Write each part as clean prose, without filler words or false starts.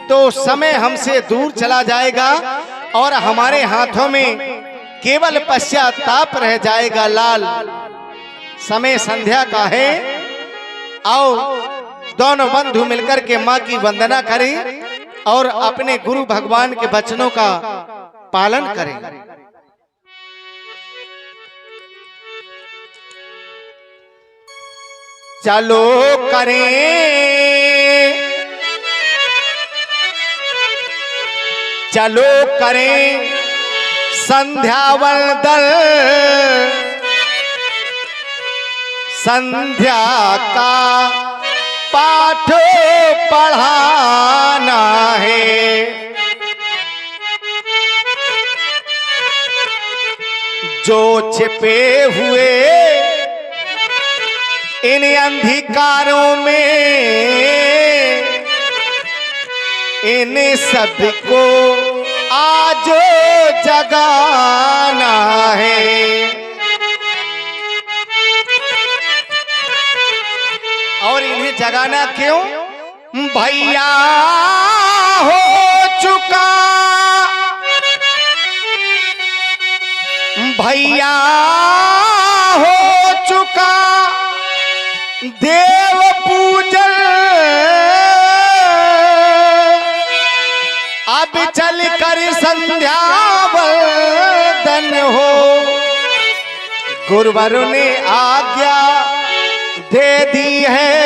तो समय हमसे दूर चला जाएगा और हमारे हाथों में केवल पश्चाताप रह जाएगा। लाल, समय संध्या का है। आओ दोनों बंधु मिलकर के माँ की वंदना करें और अपने गुरु भगवान के वचनों का पालन करें। चलो करें संध्या वंदन, संध्या का पाठ पढ़ाना है। जो छिपे हुए इन अंधकारों में इन सबको आज जगाना है। और इन्हें जगाना क्यों? भैया हो चुका, भैया हो चुका देव पूजन, अब चल कर संध्या वंदन हो। गुरुवरों ने आज्ञा दे दी है,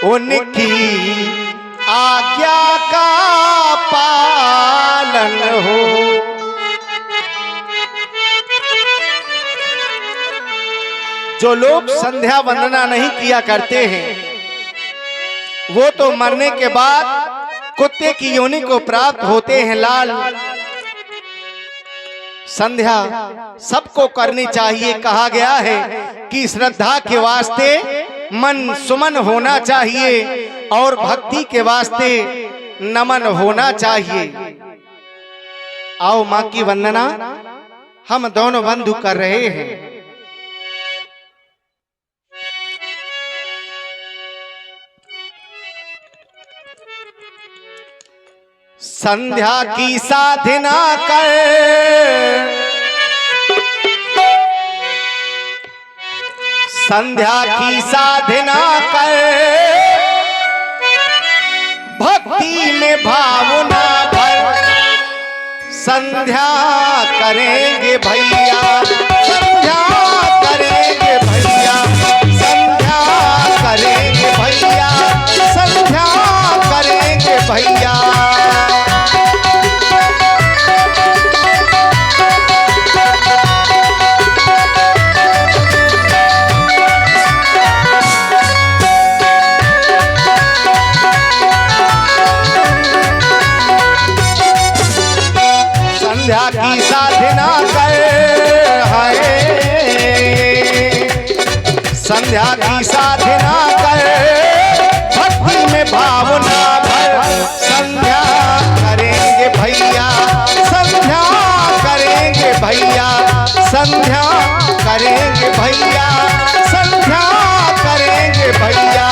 उनकी आज्ञा का पालन हो। जो लोग संध्या वंदना नहीं किया करते हैं वो तो मरने के बाद कुत्ते की योनि को प्राप्त होते हैं। लाल, संध्या सबको करनी चाहिए। कहा गया है कि श्रद्धा के वास्ते मन सुमन होना चाहिए और भक्ति के वास्ते नमन होना चाहिए। आओ माँ की वंदना हम दोनों बंधु कर रहे हैं। संध्या की साधना कर, संध्या की साधना कर, भक्ति में भावना भर। संध्या करेंगे भैया, संध्या करेंगे भैया, संध्या करेंगे भैया, संध्या करेंगे भैया। संध्या की साधना कर, हाय संध्या की साधना कर, भक्ति में भावना भर। संध्या करेंगे भैया, संध्या करेंगे भैया, संध्या करेंगे भैया, संध्या करेंगे भैया।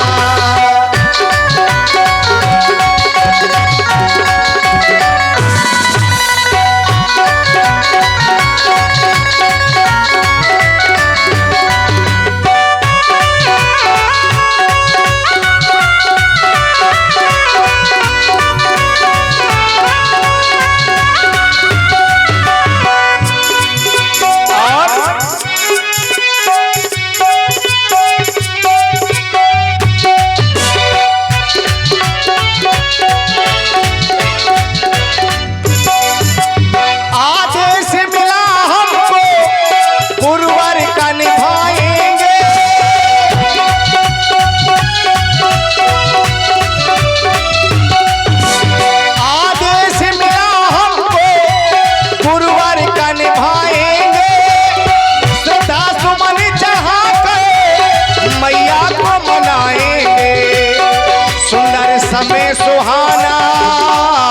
समय सुहाना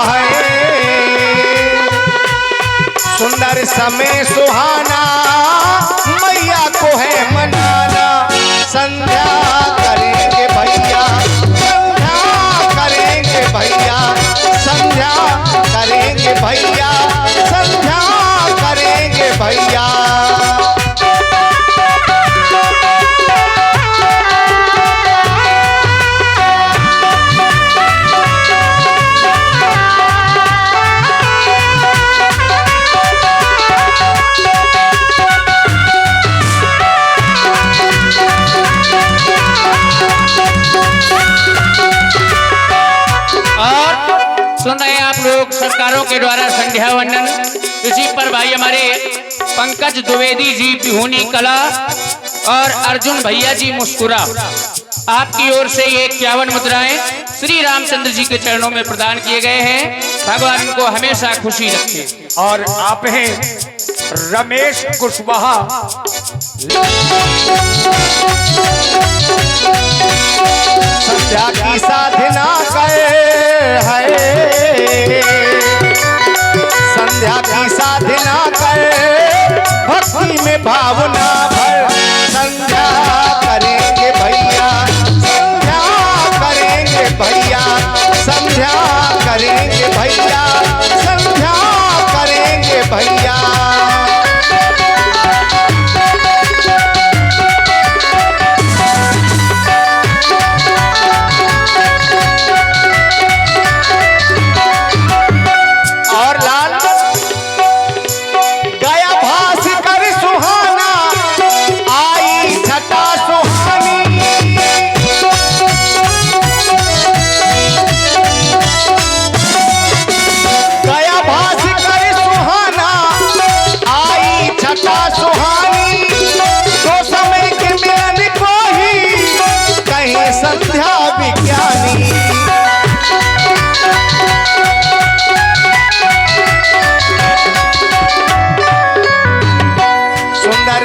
है, सुंदर समय सुहाना, मैया को है मनाना। संध्या करेंगे भैया, संध्या सुन रहे हैं आप लोग सरकारों के द्वारा संध्या वंदन। इसी पर भाई हमारे पंकज द्विवेदी जी बिहुनी कला और अर्जुन भैया जी मुस्कुरा आपकी ओर से ये 51 मुद्राएं श्री रामचंद्र जी के चरणों में प्रदान किए गए हैं। भगवान इनको हमेशा खुशी रखे। और आप हैं रमेश कुशवाहा। संध्या की साधना करे है, संध्या की साधना करे, भक्ति में भावना भर। संध्या करेंगे भैया, संध्या करेंगे भैया, संध्या करेंगे भैया, संध्या करेंगे भैया।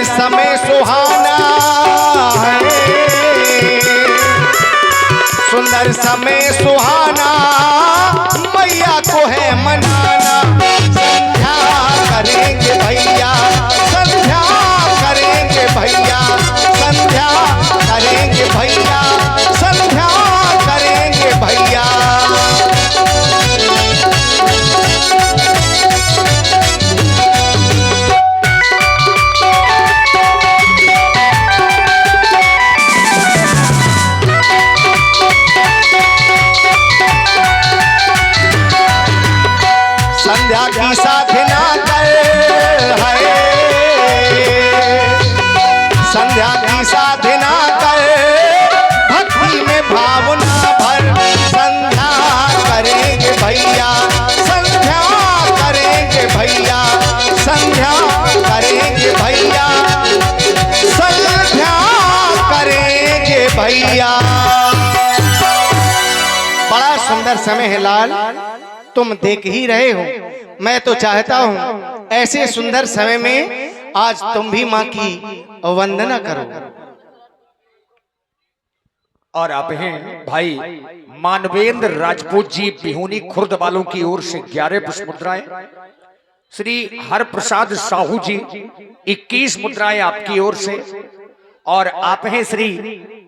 समय सुहाना है, सुंदर समय सुहाना, मैया को है मनाना। संध्या करेंगे भैया, संध्या करेंगे भैया, संध्या करेंगे भैया, संध्या करेंगे भैया। संध्या की साधना करे है, संध्या की साधना करे, भक्ति में भावना भर। संध्या करेंगे भैया, संध्या करेंगे भैया, संध्या करेंगे भैया, संध्या करेंगे भैया। बड़ा सुंदर समय है लाल, तुम देख ही रहे हो। मैं तो चाहता हूं ऐसे सुंदर समय में आज तुम भी मां की वंदना करो। और आप हैं भाई मानवेंद्र राजपूत जी बिहुनी खुर्द वालों की ओर से 11 पुष्प मुद्राएं। श्री हर प्रसाद साहू जी 21 मुद्राएं आपकी ओर से। और आप हैं श्री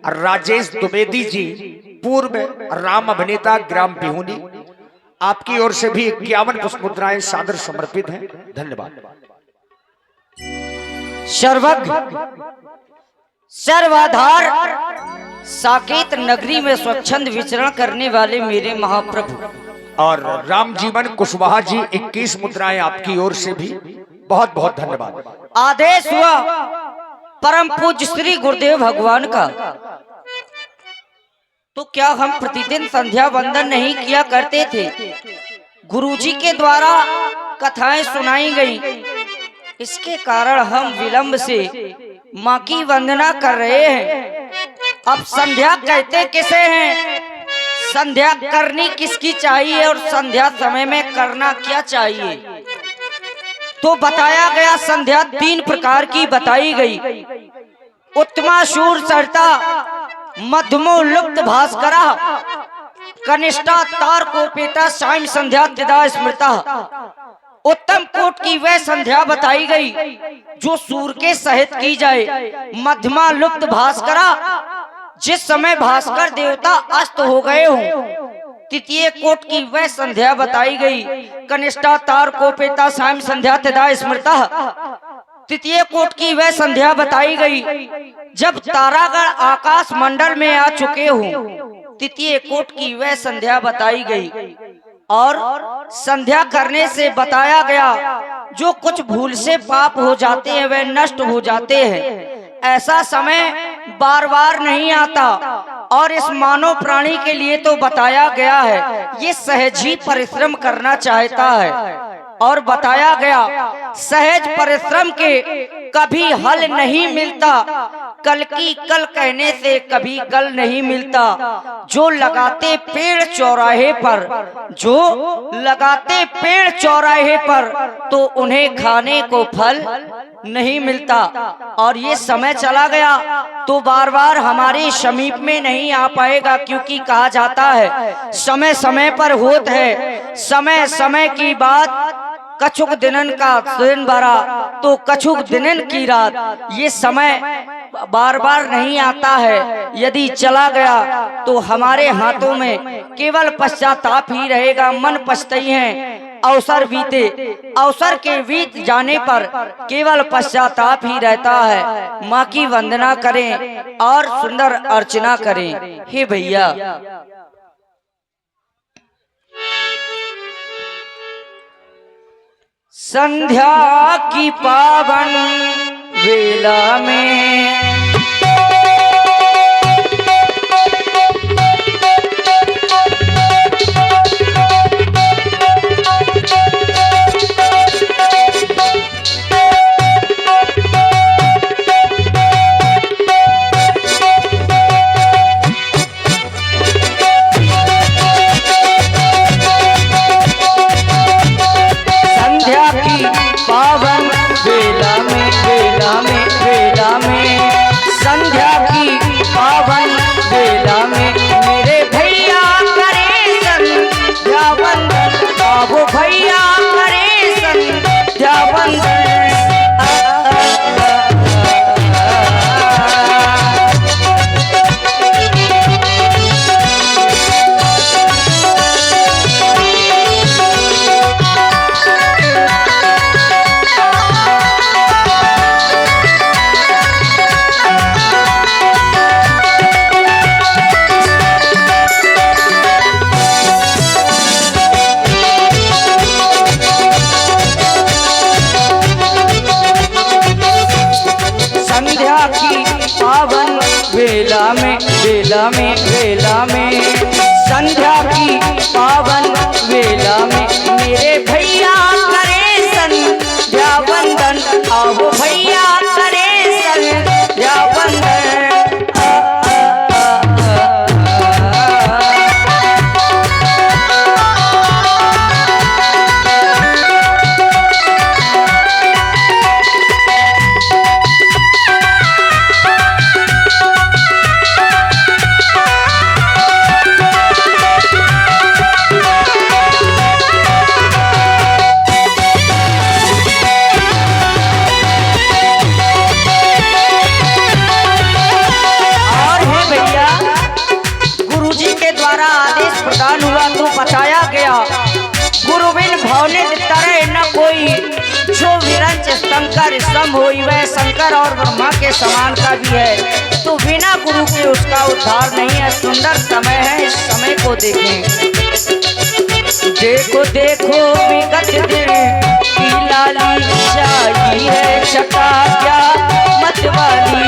राजेश द्विवेदी जी पूर्व राम अभिनेता ग्राम बिहुनी, आपकी ओर से भी 51 पुष्प मुद्राएं सादर समर्पित हैं। धन्यवाद। सर्वज्ञ सर्वाधार साकेत नगरी में स्वच्छंद विचरण करने वाले मेरे महाप्रभु और राम जीवन कुशवाहा जी 21 मुद्राएं आपकी ओर से भी बहुत बहुत धन्यवाद। आदेश हुआ परम पूज्य श्री गुरुदेव भगवान का, तो क्या हम प्रतिदिन संध्या वंदन नहीं किया करते थे? गुरुजी के द्वारा कथाएं सुनाई गई, इसके कारण हम विलंब से मां की वंदना कर रहे हैं। अब संध्या कहते किसे हैं? संध्या करनी किसकी चाहिए और संध्या समय में करना क्या चाहिए? तो बताया गया संध्या 3 प्रकार की बताई गई। उत्तमा शूर सरता, मध्यमो लुप्त भास्करा, कनिष्ठा तारकोपेता सायं संध्या तिदा स्मृता। उत्तम कोट की वह संध्या बताई गई जो सूर्य के सहित की जाए। मध्यमा लुप्त भास्करा, जिस समय भास्कर देवता अस्त हो गए हों। तृतीय कोट की वह संध्या बताई गई। कनिष्ठा तारकोपेता सायं संध्या तिदा स्मृता। तृतीय कोट की वह संध्या बताई गई जब तारागण आकाश मंडल में आ चुके हों। तृतीय कोट की वह संध्या बताई गई। और संध्या करने से बताया गया जो कुछ भूल से पाप हो जाते हैं वह नष्ट हो जाते हैं। ऐसा समय बार बार नहीं आता और इस मानव प्राणी के लिए तो बताया गया है ये सहज ही परिश्रम करना चाहता है। और बताया गया सहज परिश्रम के कभी हल नहीं मिलता, कल की कल कहने से कभी कल नहीं मिलता। जो लगाते पेड़ चौराहे पर, जो लगाते पेड़ चौराहे पर, तो उन्हें खाने को फल नहीं मिलता। और ये समय चला गया तो बार बार हमारे समीप में नहीं आ पाएगा, क्योंकि कहा जाता है समय समय पर होत है, समय समय की बात, कछुक दिनन का दिन भरा तो कछुक दिनन की रात। ये समय बार बार नहीं आता है, यदि चला गया तो हमारे हाथों में केवल पश्चाताप ही रहेगा। मन पछताई है अवसर बीते, अवसर के बीत जाने पर केवल पश्चाताप ही रहता है। माँ की वंदना करें और सुंदर अर्चना करें। हे भैया, संध्या की पावन वेला में वेला में संध्या की पावन वेला में मेरे भैया करे संध्या वंदन, आओ भैया करे संध्या वंदन। बताया गया गुरु बिन भवनित तरह न कोई, जो विरंच शंकर स्तंभ होई वह शंकर और ब्रह्मा के समान का भी है। तो बिना गुरु के उसका उद्धार नहीं है। सुंदर समय है, इस समय को देखें। देखो देखो विगत दिन की लाली छाई है, छटा क्या मतवाली।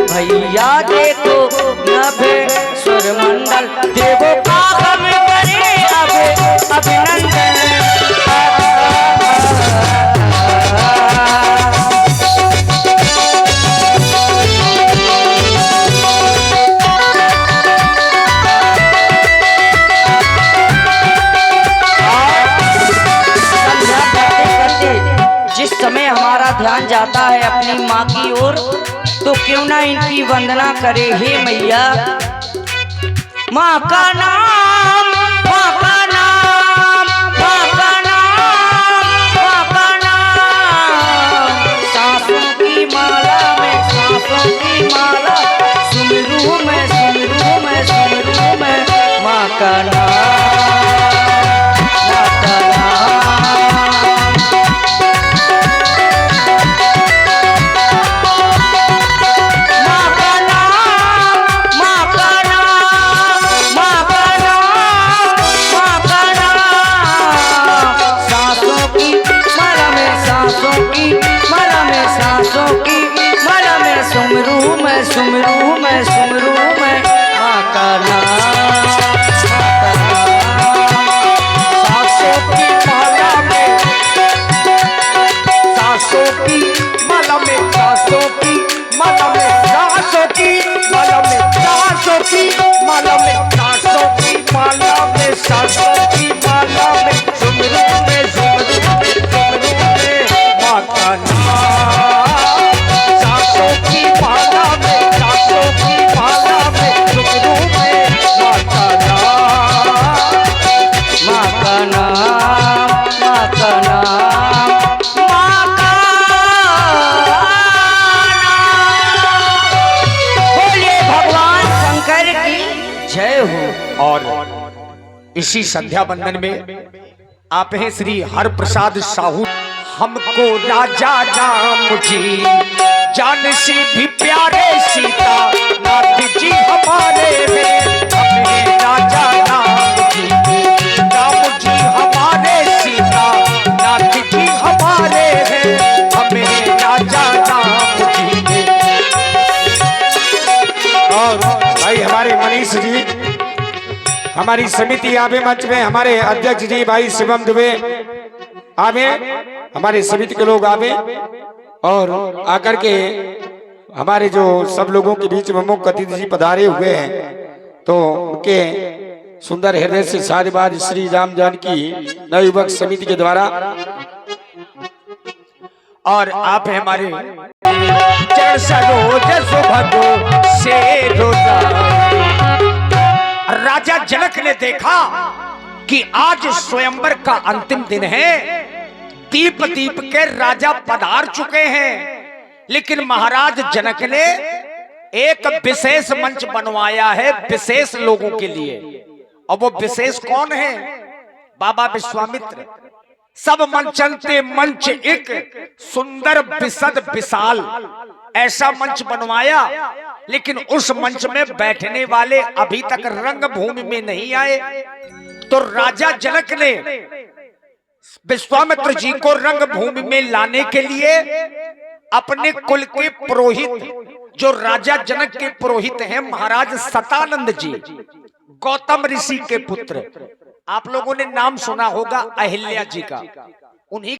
भैया देखो नभे स्वर मंडल, देवो का हम करे अब अभिनंदन। हमारा ध्यान जाता है अपनी माँ की ओर, तो क्यों ना इनकी वंदना करे। हे मैया, माँ का नाम, माँ का नाम, माँ का नाम, माँ का नाम, सांसों की माला में, सांसों की माला, सुमिरू में, सुमिरू में, सुमिरू में, माँ का नाम, माँ का नाम। सुमरू में, सुमरू में, सुमरू में, माँ का नाम, माँ का नाम। सांसों की माला में, सांसों की माला में, सांसों की माला में, सांसों की माला में, सांसों की माला में, सांसों की माला में, सांसों की माला में, सुमरू में, सुमरू में, सुमरू में, माँ का नाम। सांसों की माला में, सांसों की माला में, सुमरू में, माँ का नाम, माँ का नाम, माँ का नाम, माँ का नाम। बोलिए भगवान शंकर की जय हो। और इसी संध्या बंदन में आप हैं श्री हरप्रसाद साहू। हमको राजा राम जी जान से भी प्यारे सीता नाथ जी हमारे हैं। हमें राजा राम जी, राम जी हमारे, सीता नाथ जी हमारे हैं। हमें राजा राम जी। और भाई हमारे मनीष जी, हमारी समिति आवे मंच में, हमारे अध्यक्ष जी भाई शिवम दुबे आवे, हमारे समिति के लोग आवे और आकर के हमारे जो सब लोगों के बीच में मुख्य अतिथि जी पधारे हुए हैं, तो उनके सुंदर हृदय से साधुवाद श्री राम जानकी नवयुवक समिति के द्वारा। और आप हैं हमारे चरण सरोज सुभगो से राजा जनक ने देखा कि आज स्वयंवर का अंतिम दिन है, दीप दीप के राजा पधार चुके हैं, लेकिन महाराज जनक ने एक विशेष मंच बनवाया है विशेष लोगों के लिए। और वो विशेष कौन है? बाबा विश्वामित्र। सब मंचनते मंच एक सुंदर विशद विशाल, ऐसा मंच बनवाया, लेकिन उस मंच में बैठने वाले अभी तक रंगभूमि में नहीं आए। तो राजा जनक ने विश्वामित्र जी को रंगभूमि में लाने के लिए अपने कुल के पुरोहित, जो राजा जनक के पुरोहित हैं महाराज सतानंद जी, गौतम ऋषि के पुत्र, आप लोगों ने नाम सुना होगा अहिल्या जी का, उन्हीं